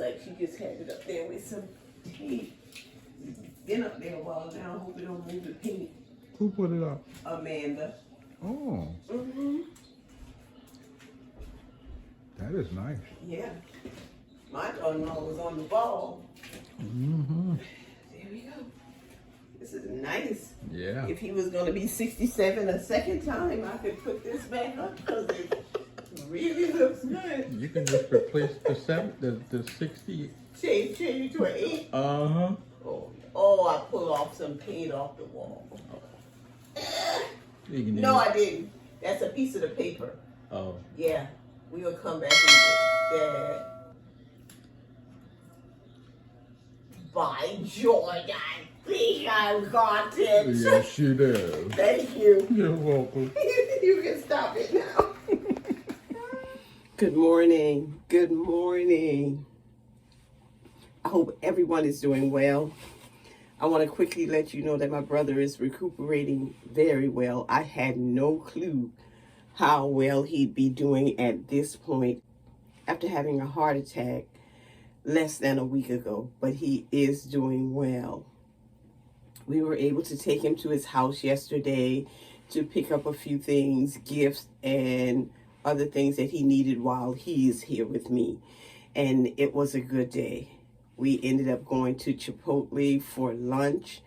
like she just had it up there with some tape. It's been up there a while now. I hope it don't move the paint. Who put it up? Amanda. Oh. That is nice. Yeah. My daughter-in-law was on the ball. There we go. This is nice. Yeah. If he was going to be 67 a second time, I could put this back up because it really looks good. You can just replace the 60. Change to an 8. Uh-huh. Oh, I pulled off some paint off the wall. No, I didn't. That's a piece of the paper. Oh. Yeah. We'll come back and get that. By George, I think I've got it. Yes, you do. Thank you. You're welcome. You can stop it now. Good morning. Good morning. I hope everyone is doing well. I want to quickly let you know that my brother is recuperating very well. I had no clue how well he'd be doing at this point after having a heart attack less than a week ago, but he is doing well. We were able to take him to his house yesterday to pick up a few things, gifts, and other things that he needed while he is here with me. And it was a good day. We ended up going to Chipotle for lunch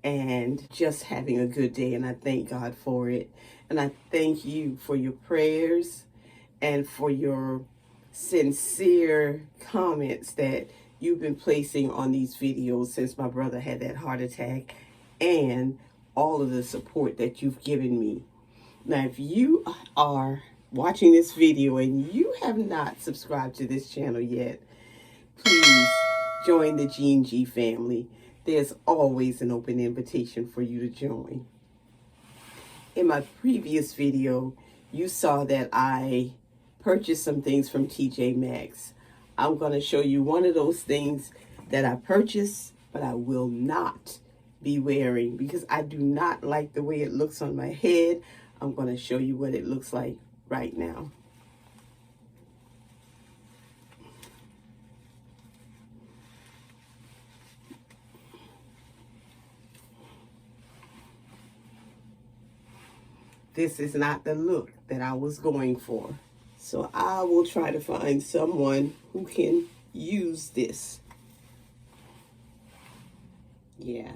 and just having a good day, and I thank God for it. And I thank you for your prayers and for your sincere comments that you've been placing on these videos since my brother had that heart attack, and all of the support that you've given me. Now, if you are watching this video and you have not subscribed to this channel yet, please join the G&G family. There's always an open invitation for you to join. In my previous video, you saw that I purchased some things from TJMaxx. I'm going to show you one of those things that I purchased, but I will not be wearing because I do not like the way it looks on my head. I'm going to show you what it looks like right now. This is not the look that I was going for. So I will try to find someone who can use this. Yeah.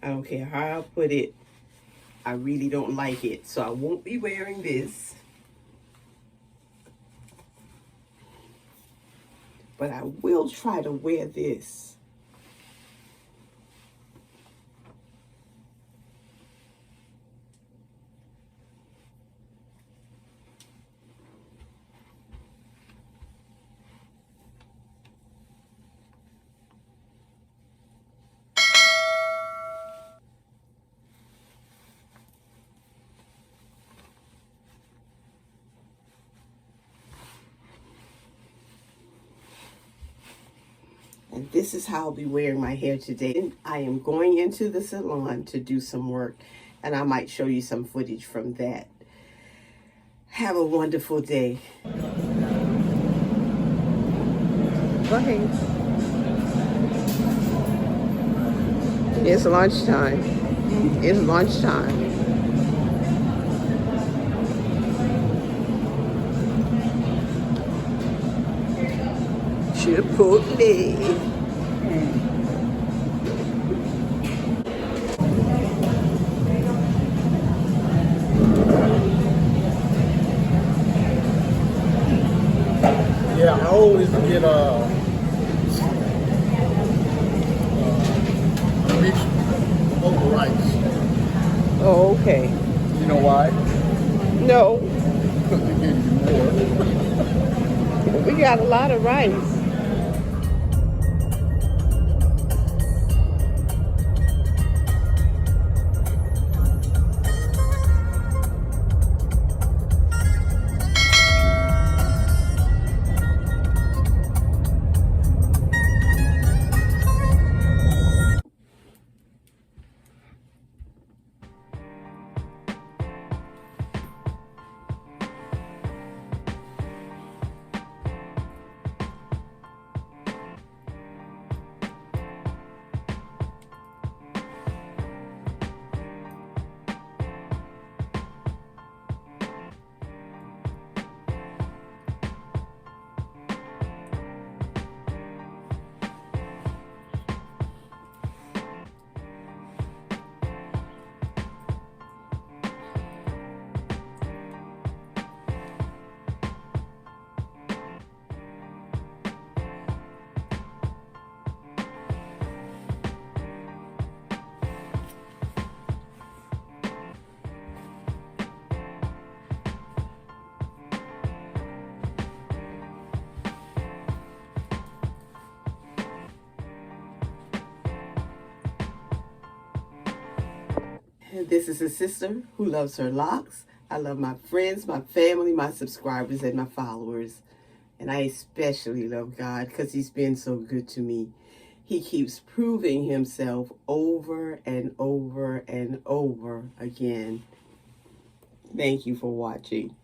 I don't care how I put it. I really don't like it. So I won't be wearing this. But I will try to wear this. And this is how I'll be wearing my hair today. I am going into the salon to do some work, and I might show you some footage from that. Have a wonderful day. Go ahead. It's lunchtime. It's lunchtime. Chipotle. Yeah, I always get mixed over rice. Oh, okay. You know why? No, Because they give you more. we got a lot of rice. This is a sister who loves her locks. I love my friends, my family, my subscribers, and my followers. And I especially love God because he's been so good to me. He keeps proving himself over and over and over again. Thank you for watching.